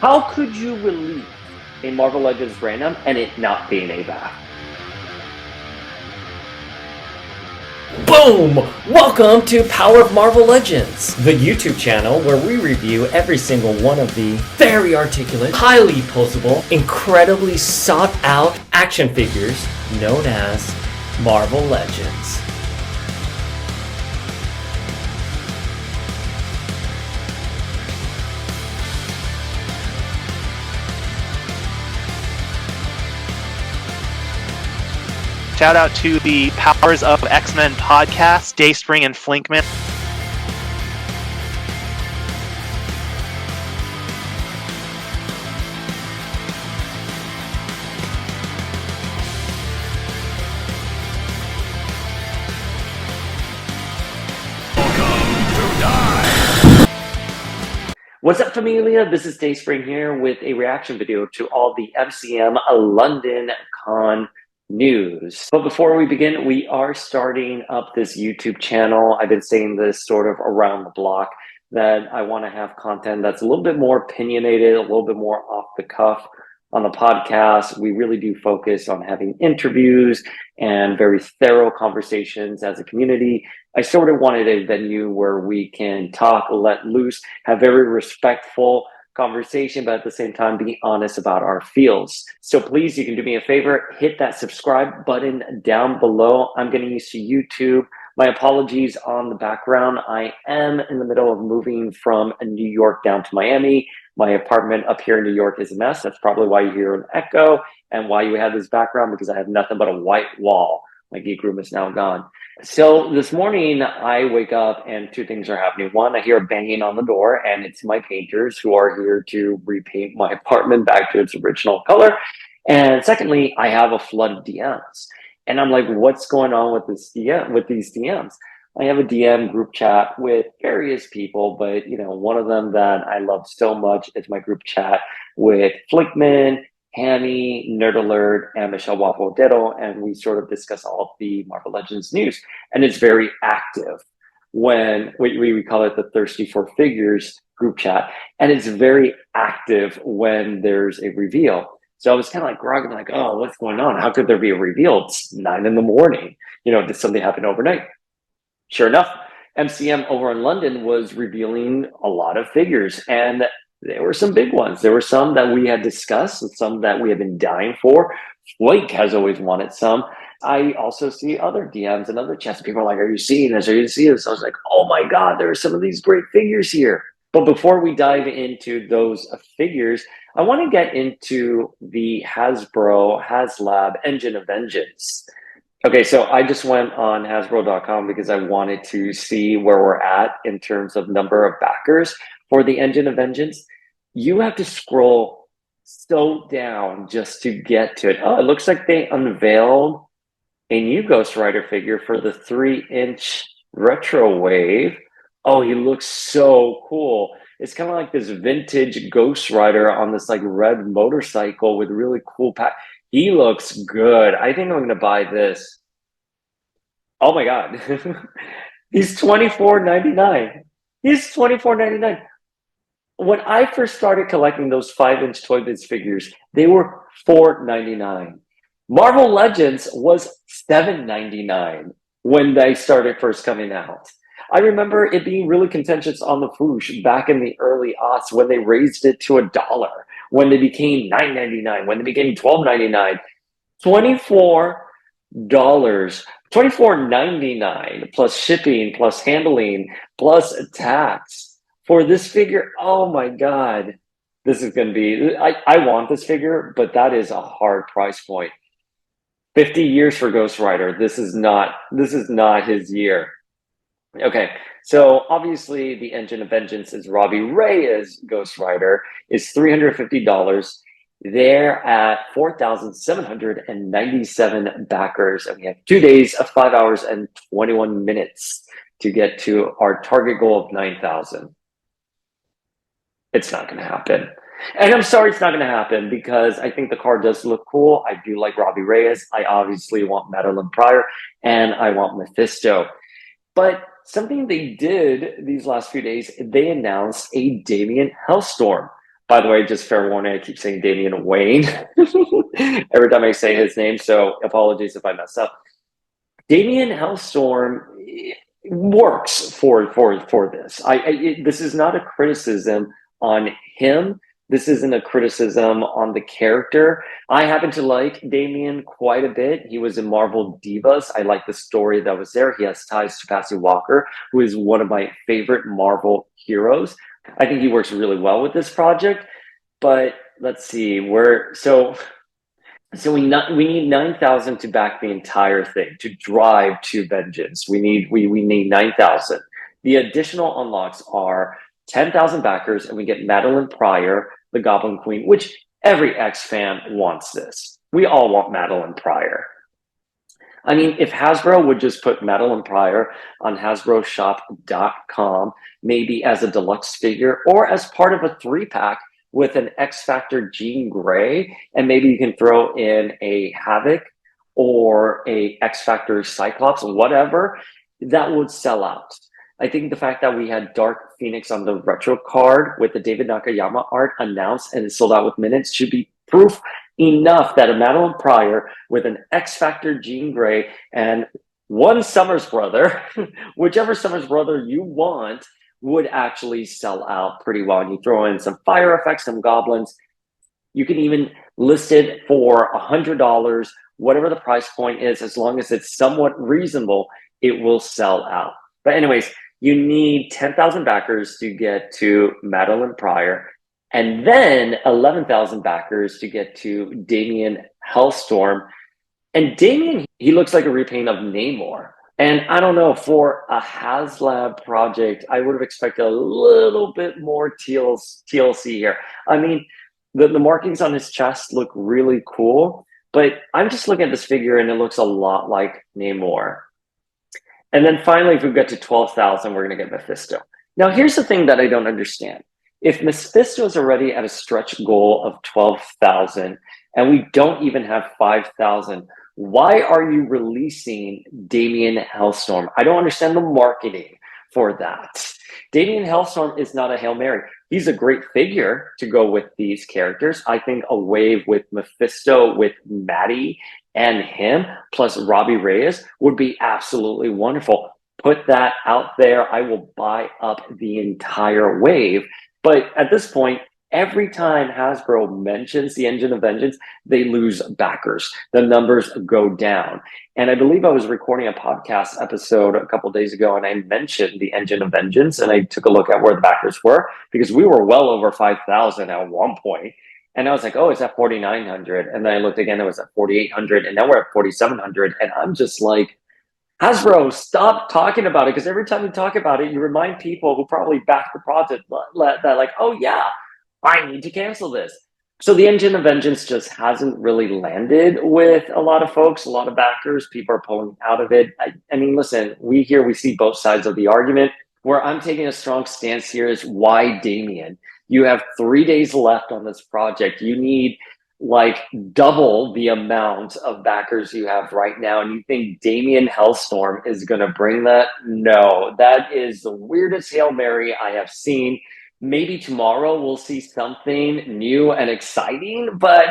How could you release a Marvel Legends random and it not being a BAF? Boom! Welcome to Power of Marvel Legends, the YouTube channel where we review every single one of the very articulate, highly posable, incredibly sought out action figures known as Marvel Legends. Shout out to the Powers of X-Men podcast, Dayspring and Flinkman. What's up, familia? This is Dayspring here with a reaction video to all the MCM London Con news. But before we begin, we are starting up this YouTube channel. I've been saying this sort of around the block that I want to have content that's a little bit more opinionated, a little bit more off the cuff. On the podcast, we really do focus on having interviews and very thorough conversations as a community. I sort of wanted a venue where we can talk, let loose, have very respectful conversation, but at the same time, be honest about our feels. So please, you can do me a favor, hit that subscribe button down below. I'm getting used to YouTube. My apologies on the background. I am in the middle of moving from New York down to Miami. My apartment up here in New York is a mess. That's probably why you hear an echo and why you have this background, because I have nothing but a white wall. My geek room is now gone. So this morning I wake up and two things are happening. One, I hear a banging on the door and it's my painters who are here to repaint my apartment back to its original color. And secondly, I have a flood of DMs. And I'm like, what's going on with these DMs? I have a DM group chat with various people, but one of them that I love so much is my group chat with Flickman, Hammy, Nerd Alert, and Michelle Waffle Ditto, and we sort of discuss all of the Marvel Legends news. And it's very active when we call it the Thirsty for Figures group chat, and it's very active when there's a reveal. So I was kind of like groggy, like, oh, what's going on? How could there be a reveal? It's 9 a.m. Did something happen overnight? Sure enough, MCM over in London was revealing a lot of figures, and there were some big ones. There were some that we had discussed and some that we have been dying for. Flake has always wanted some. I also see other DMs and other chats. People are like, are you seeing this? Are you seeing this? I was like, oh my God, there are some of these great figures here. But before we dive into those figures, I want to get into the Hasbro HasLab Engine of Vengeance. Okay, so I just went on Hasbro.com because I wanted to see where we're at in terms of number of backers for the Engine of Vengeance. You have to scroll so down just to get to it. Oh, it looks like they unveiled a new Ghost Rider figure for the 3-inch Retro Wave. Oh, he looks so cool. It's kind of like this vintage Ghost Rider on this like red motorcycle with really cool pack. He looks good. I think I'm going to buy this. Oh my God. He's $24.99. He's $24.99. When I first started collecting those 5-inch Toy Biz figures, they were $4.99. Marvel Legends was $7.99 when they started first coming out. I remember it being really contentious on the Foosh back in the early aughts when they raised it to $1, when they became $9.99, when they became $12.99. $24, $24.99 plus shipping, plus handling, plus tax for this figure. Oh my God, this is going to be, I want this figure, but that is a hard price point. 50 years for Ghost Rider. This is not his year. Okay, so obviously the Engine of Vengeance is Robbie Reyes Ghost Rider is $350. They're at 4,797 backers, and we have 2 days of 5 hours and 21 minutes to get to our target goal of 9,000. It's not going to happen. And I'm sorry it's not going to happen because I think the card does look cool. I do like Robbie Reyes. I obviously want Madeline Pryor, and I want Mephisto. But something they did these last few days, they announced a Damien Hellstorm. By the way, just fair warning, I keep saying Damian Wayne every time I say his name, so apologies if I mess up. Damian Hellstorm works for this. This is not a criticism on him. This isn't a criticism on the character. I happen to like Damian quite a bit. He was in Marvel Divas. I like the story that was there. He has ties to Patsy Walker, who is one of my favorite Marvel heroes. I think he works really well with this project. But let's see, we need 9,000 to back the entire thing, to drive to vengeance. We need 9,000. The additional unlocks are 10,000 backers, and we get Madeline Pryor, the Goblin Queen, which every X fan wants this. We all want Madeline Pryor. I mean, if Hasbro would just put Madeline Pryor on HasbroShop.com, maybe as a deluxe figure or as part of a 3-pack with an X Factor Jean Grey, and maybe you can throw in a Havoc or a X Factor Cyclops, whatever, that would sell out. I think the fact that we had Dark Phoenix on the retro card with the David Nakayama art announced and it sold out with minutes should be proof enough that a Madeline Pryor with an X Factor Jean Grey and one Summers brother, whichever Summers brother you want, would actually sell out pretty well. And you throw in some fire effects, some goblins. You can even list it for $100, whatever the price point is, as long as it's somewhat reasonable, it will sell out. But anyways, you need 10,000 backers to get to Madeline Pryor, and then 11,000 backers to get to Damian Hellstorm. And Damian, he looks like a repaint of Namor. And I don't know, for a HasLab project, I would have expected a little bit more TLC here. I mean, the markings on his chest look really cool, but I'm just looking at this figure and it looks a lot like Namor. And then finally, if we get to 12,000, we're going to get Mephisto. Now, here's the thing that I don't understand. If Mephisto is already at a stretch goal of 12,000 and we don't even have 5,000, why are you releasing Damian Hellstorm? I don't understand the marketing for that. Damian Hellstorm is not a Hail Mary. He's a great figure to go with these characters. I think a wave with Mephisto, with Maddie and him, plus Robbie Reyes would be absolutely wonderful. Put that out there. I will buy up the entire wave. But at this point, every time Hasbro mentions the Engine of Vengeance, they lose backers. The numbers go down. And I believe I was recording a podcast episode a couple of days ago, and I mentioned the Engine of Vengeance, and I took a look at where the backers were, because we were well over 5,000 at one point. And I was like, oh, it's at 4,900. And then I looked again, it was at 4,800. And now we're at 4,700. And I'm just like, Hasbro, stop talking about it. Because every time you talk about it, you remind people who probably backed the project that like, oh, yeah, I need to cancel this. So the Engine of Vengeance just hasn't really landed with a lot of folks, a lot of backers. People are pulling out of it. I mean, listen, we see both sides of the argument. Where I'm taking a strong stance here is why Damian? You have 3 days left on this project. You need like double the amount of backers you have right now. And you think Damian Hellstorm is going to bring that? No, that is the weirdest Hail Mary I have seen. Maybe tomorrow we'll see something new and exciting. But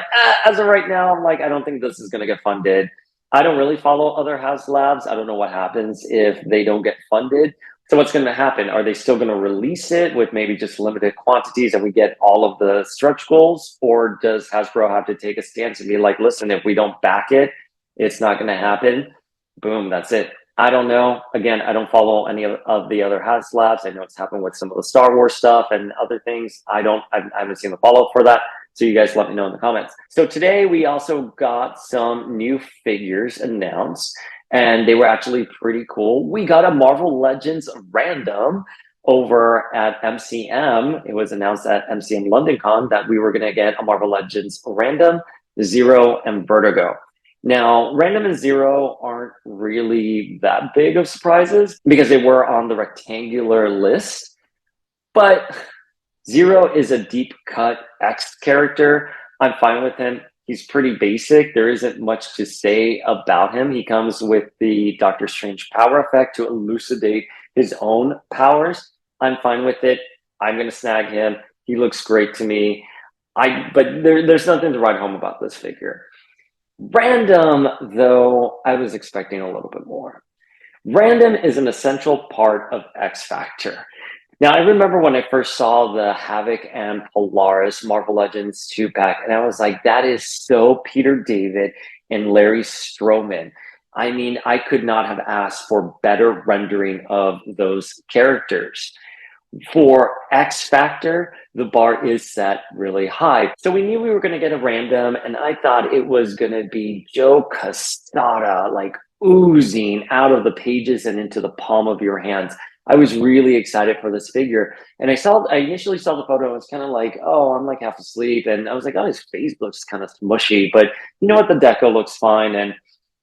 as of right now, I'm like, I don't think this is going to get funded. I don't really follow other HasLabs. I don't know what happens if they don't get funded. So what's going to happen? Are they still going to release it with maybe just limited quantities and we get all of the stretch goals? Or does Hasbro have to take a stance and be like, listen, if we don't back it, it's not going to happen. Boom, that's it. I don't know. Again, I don't follow any of the other HasLabs. I know it's happened with some of the Star Wars stuff and other things. I haven't seen the follow-up for that. So you guys let me know in the comments. So today we also got some new figures announced. And they were actually pretty cool. We got a Marvel Legends random over at MCM. It was announced at MCM London Con that we were going to get a Marvel Legends random, Zero, and Vertigo. Now, Random and Zero aren't really that big of surprises because they were on the rectangular list. But Zero is a deep cut X character. I'm fine with him. He's pretty basic. There isn't much to say about him. He comes with the Doctor Strange power effect to elucidate his own powers. I'm fine with it. I'm going to snag him. He looks great to me. There's nothing to write home about this figure. Random, though, I was expecting a little bit more. Random is an essential part of X Factor. Now, I remember when I first saw the Havoc and Polaris Marvel Legends 2-pack, and I was like, that is so Peter David and Larry Stroman. I mean, I could not have asked for better rendering of those characters. For X Factor, the bar is set really high. So we knew we were going to get a random, and I thought it was going to be Joe Castada, like oozing out of the pages and into the palm of your hands. I was really excited for this figure. And I initially saw the photo and was kind of like, oh, I'm like half asleep. And I was like, oh, his face looks kind of smushy, but you know what? The deco looks fine. And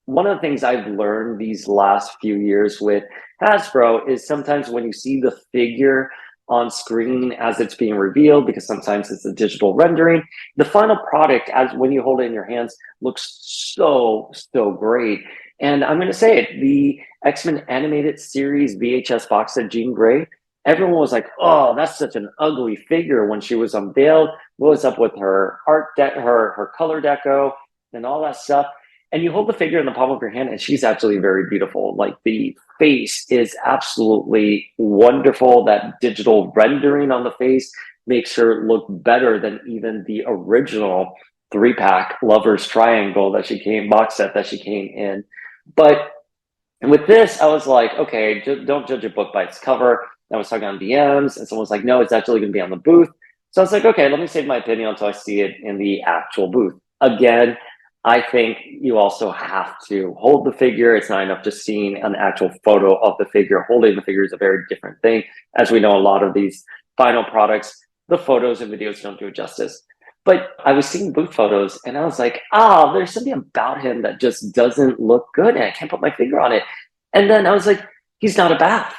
one of the things I've learned these last few years with Hasbro is sometimes when you see the figure on screen as it's being revealed, because sometimes it's a digital rendering, the final product, as when you hold it in your hands, looks so great. And I'm going to say it, the X-Men animated series VHS box set Jean Grey, everyone was like, oh, that's such an ugly figure when she was unveiled. What was up with her her color deco and all that stuff? And you hold the figure in the palm of your hand, and she's actually very beautiful. Like, the face is absolutely wonderful. That digital rendering on the face makes her look better than even the original 3-pack Lovers Triangle box set that she came in. But with this, I was like, okay, don't judge a book by its cover. I was talking on DMs, and someone was like, no, it's actually going to be on the booth. So I was like, okay, let me save my opinion until I see it in the actual booth. Again, I think you also have to hold the figure. It's not enough just seeing an actual photo of the figure. Holding the figure is a very different thing. As we know, a lot of these final products, the photos and videos don't do it justice. But I was seeing booth photos and I was like, oh, there's something about him that just doesn't look good and I can't put my finger on it. And then I was like, he's not a Bath.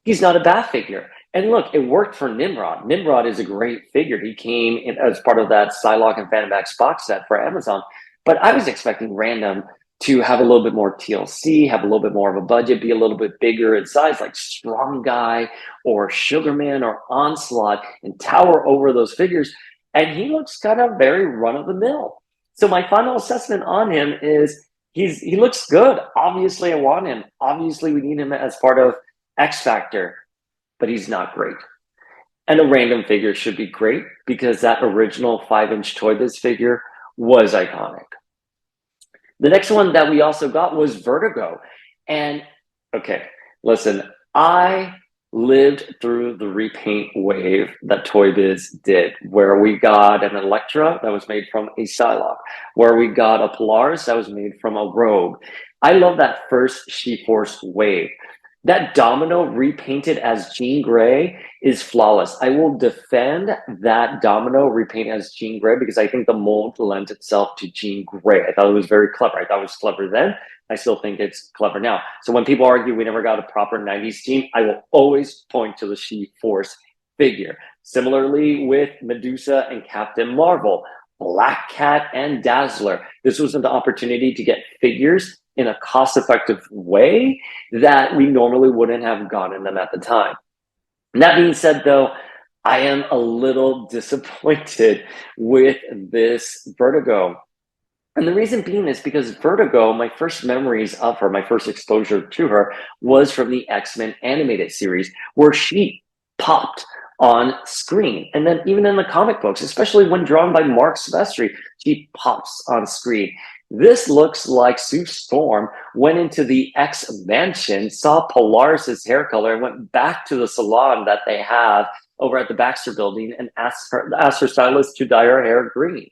He's not a Bath figure. And look, it worked for Nimrod. Nimrod is a great figure. He came in as part of that Psylocke and Phantom X box set for Amazon. But I was expecting Random to have a little bit more TLC, have a little bit more of a budget, be a little bit bigger in size, like Strong Guy or Sugarman or Onslaught, and tower over those figures. And he looks kind of very run-of-the-mill. So my final assessment on him is he looks good. Obviously, I want him. Obviously, we need him as part of X Factor, but he's not great. And a Random figure should be great because that original 5-inch Toy Biz figure was iconic. The next one that we also got was Vertigo. And okay, listen, I lived through the repaint wave that Toy Biz did, where we got an Elektra that was made from a Psylocke, where we got a Polaris that was made from a Rogue. I love that first She-Force wave. That Domino repainted as Jean Grey is flawless. I will defend that Domino repaint as Jean Grey because I think the mold lends itself to Jean Grey. I thought it was very clever. I thought it was clever then. I still think it's clever now. So when people argue we never got a proper 90s team, I will always point to the She-Force figure. Similarly with Medusa and Captain Marvel, Black Cat and Dazzler. This was an opportunity to get figures in a cost-effective way that we normally wouldn't have gotten them at the time. And that being said, though, I am a little disappointed with this Vertigo. And the reason being is because Vertigo, my first memories of her, my first exposure to her was from the X-Men animated series where she popped on screen. And then even in the comic books, especially when drawn by Mark Silvestri, she pops on screen. This looks like Sue Storm went into the X Mansion, saw Polaris's hair color, and went back to the salon that they have over at the Baxter Building and asked her stylist to dye her hair green.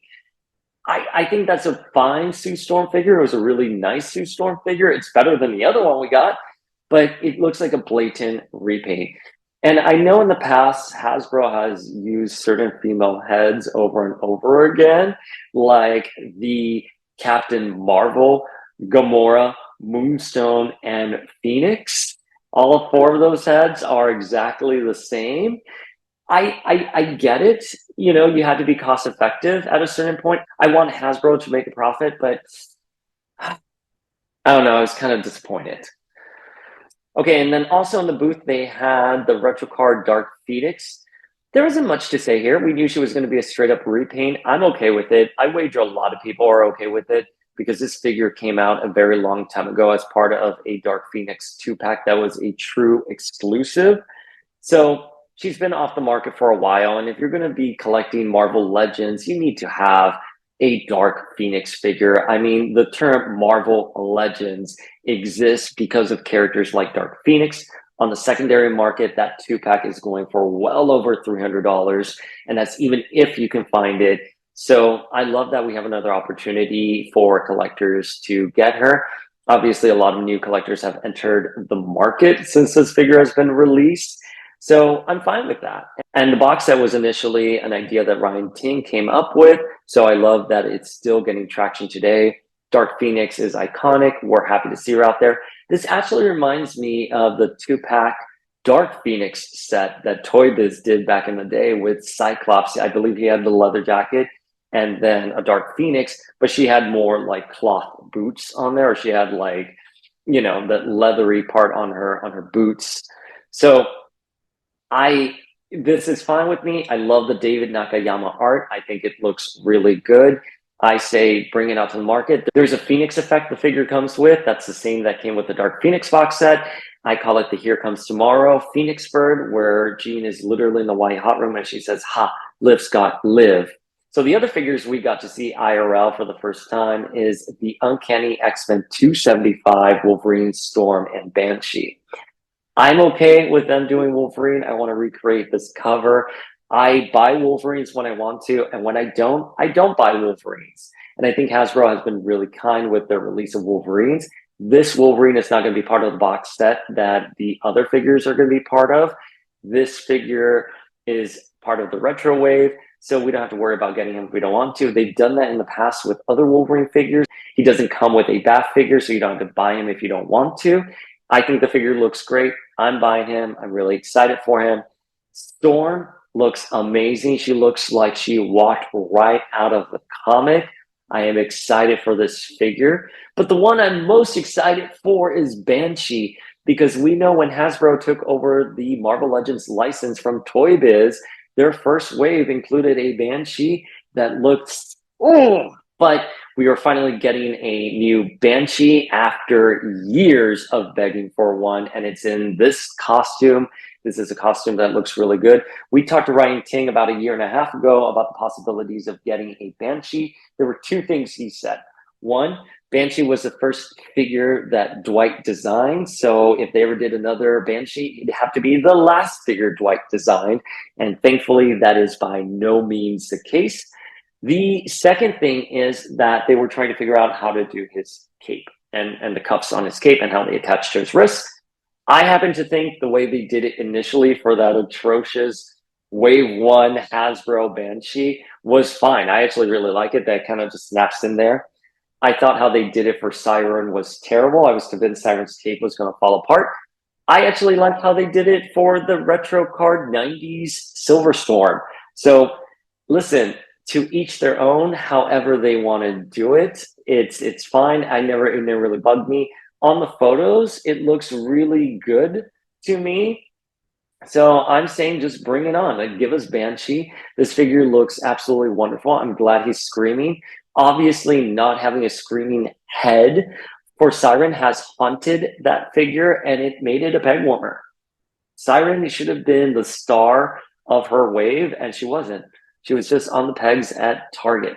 I think that's a fine Sue Storm figure. It was a really nice Sue Storm figure. It's better than the other one we got, but it looks like a blatant repaint. And I know in the past, Hasbro has used certain female heads over and over again, like the Captain Marvel, Gamora, Moonstone, and Phoenix. All 4 of those heads are exactly the same. I get it. You know, you had to be cost effective at a certain point. I want Hasbro to make a profit, but I don't know. I was kind of disappointed. Okay, and then also in the booth, they had the Retro Card Dark Phoenix. There isn't much to say here. We knew she was going to be a straight up repaint. I'm okay with it. I wager a lot of people are okay with it because this figure came out a very long time ago as part of a Dark Phoenix 2-pack that was a true exclusive. So she's been off the market for a while. And if you're going to be collecting Marvel Legends, you need to have a Dark Phoenix figure. I mean, the term Marvel Legends exists because of characters like Dark Phoenix. On the secondary market, that 2-pack is going for well over $300. And that's even if you can find it. So I love that we have another opportunity for collectors to get her. Obviously, a lot of new collectors have entered the market since this figure has been released. So I'm fine with that. And the box set was initially an idea that Ryan Ting came up with. So I love that it's still getting traction today. Dark Phoenix is iconic. We're happy to see her out there. This actually reminds me of the 2-pack Dark Phoenix set that Toy Biz did back in the day with Cyclops. I believe he had the leather jacket and then a Dark Phoenix, but she had more like cloth boots on there, or she had like, you know, the leathery part on her boots. So this is fine with me. I love the David Nakayama art. I think it looks really good. I say bring it out to the market. There's a Phoenix effect the figure comes with. That's the same that came with the Dark Phoenix box set. I call it the Here Comes Tomorrow Phoenix Bird, where Jean is literally in the white hot room and she says, "Ha, live Scott, live." So the other figures we got to see IRL for the first time is the Uncanny X-Men 275 Wolverine, Storm, and Banshee. I'm okay with them doing Wolverine. I want to recreate this cover. I buy Wolverines when I want to, and when I don't buy Wolverines. And I think Hasbro has been really kind with their release of Wolverines. This Wolverine is not going to be part of the box set that the other figures are going to be part of. This figure is part of the retro wave, so we don't have to worry about getting him if we don't want to. They've done that in the past with other Wolverine figures. He doesn't come with a bath figure, so you don't have to buy him if you don't want to. I think the figure looks great. I'm buying him. I'm really excited for him. Storm looks amazing. She looks like she walked right out of the comic. I am excited for this figure. But the one I'm most excited for is Banshee, because we know when Hasbro took over the Marvel Legends license from Toy Biz, their first wave included a Banshee that looked, but we are finally getting a new Banshee after years of begging for one, and it's in this costume. This is a costume that looks really good. We talked to Ryan Ting about a year and a half ago about the possibilities of getting a Banshee. There were two things he said. One, Banshee was the first figure that Dwight designed. So if they ever did another Banshee, it'd have to be the last figure Dwight designed. And thankfully, that is by no means the case. The second thing is that they were trying to figure out how to do his cape and the cuffs on his cape and how they attach to his wrists. I happen to think the way they did it initially for that atrocious Wave 1 Hasbro Banshee was fine. I actually really like it. That kind of just snaps in there. I thought how they did it for Siren was terrible. I was convinced Siren's cape was going to fall apart. I actually liked how they did it for the retro card 90s Silver Storm. So listen, to each their own, however they want to do it. It's fine. It never really bugged me. On the photos, it looks really good to me. So I'm saying just bring it on. Like, give us Banshee. This figure looks absolutely wonderful. I'm glad he's screaming. Obviously, not having a screaming head for Siren has haunted that figure, and it made it a peg warmer. Siren should have been the star of her wave, and she wasn't. She was just on the pegs at Target.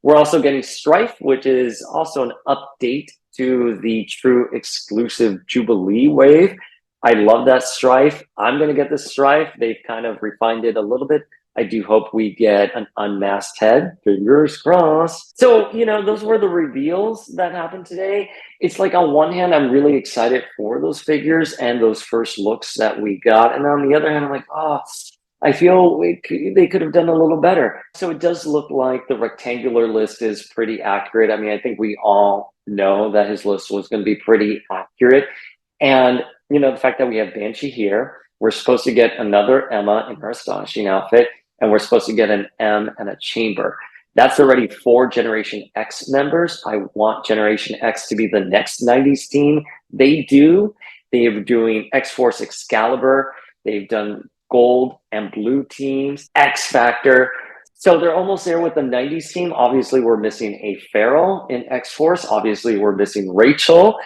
We're also getting Strife, which is also an update to the true exclusive Jubilee wave. I love that Strife. I'm going to get this Strife. They've kind of refined it a little bit. I do hope we get an unmasked head. Fingers crossed. So, those were the reveals that happened today. It's like on one hand, I'm really excited for those figures and those first looks that we got. And on the other hand, I'm like, I feel they could have done a little better. So it does look like the rectangular list is pretty accurate. I mean, I think we all know that his list was going to be pretty accurate. And, the fact that we have Banshee here, we're supposed to get another Emma in her astonishing outfit, and we're supposed to get an M and a Chamber. That's already 4 Generation X members. I want Generation X to be the next 90s team. They are doing X-Force Excalibur. They've done gold and blue teams, X Factor. So they're almost there with the 90s team. Obviously, we're missing a Farrell in X-Force. Obviously, we're missing Rachel.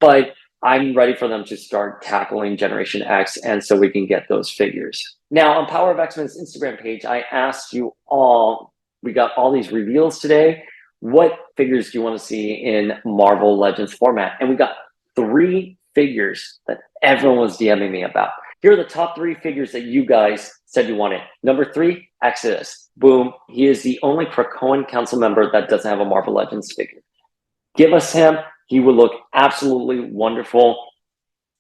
But I'm ready for them to start tackling Generation X, and so we can get those figures. Now, on Power of X-Men's Instagram page, I asked you all, we got all these reveals today. What figures do you want to see in Marvel Legends format? And we got 3 figures that everyone was DMing me about. Here are the top 3 figures that you guys said you wanted. Number 3, Exodus. Boom. He is the only Krakoan Council member that doesn't have a Marvel Legends figure. Give us him. He would look absolutely wonderful.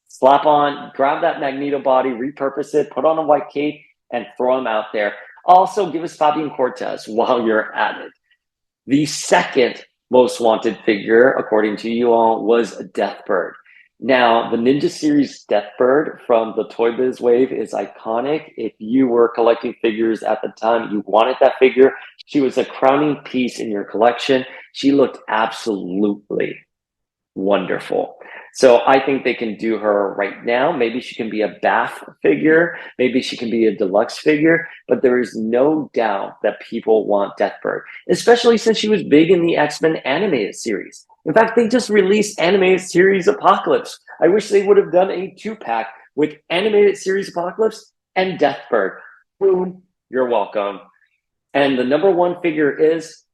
Slap on, grab that Magneto body, repurpose it, put on a white cape, and throw him out there. Also, give us Fabian Cortez while you're at it. The second most wanted figure, according to you all, was Deathbird. Now, the Ninja Series Deathbird from the Toy Biz wave is iconic. If you were collecting figures at the time, you wanted that figure. She was a crowning piece in your collection. She looked absolutely wonderful. So I think they can do her right now. Maybe she can be a BAF figure. Maybe she can be a deluxe figure. But there is no doubt that people want Deathbird, especially since she was big in the X-Men animated series. In fact, they just released animated series Apocalypse. I wish they would have done a 2-pack with animated series Apocalypse and Deathbird. Boom, you're welcome. And the number 1 figure is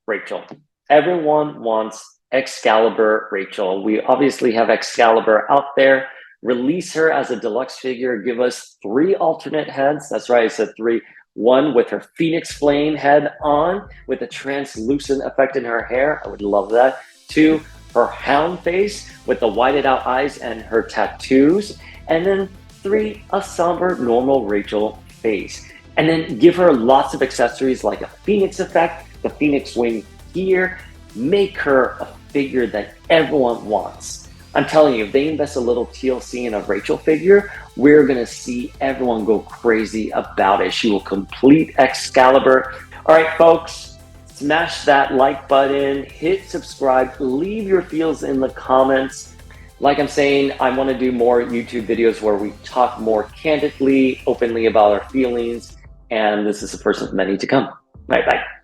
Rachel. Everyone wants Excalibur Rachel. We obviously have Excalibur out there. Release her as a deluxe figure. Give us 3 alternate heads. That's right, I said 3. 1 with her Phoenix Flame head on with a translucent effect in her hair. I would love that. 2, her hound face with the whited out eyes and her tattoos. And then 3, a somber, normal Rachel face. And then give her lots of accessories like a Phoenix effect, the Phoenix wing here. Make her a figure that everyone wants. I'm telling you, if they invest a little TLC in a Rachel figure, we're going to see everyone go crazy about it. She will complete Excalibur. All right, folks, smash that like button, hit subscribe, leave your feels in the comments. Like I'm saying, I want to do more YouTube videos where we talk more candidly, openly about our feelings, and this is the first of many to come. Bye-bye.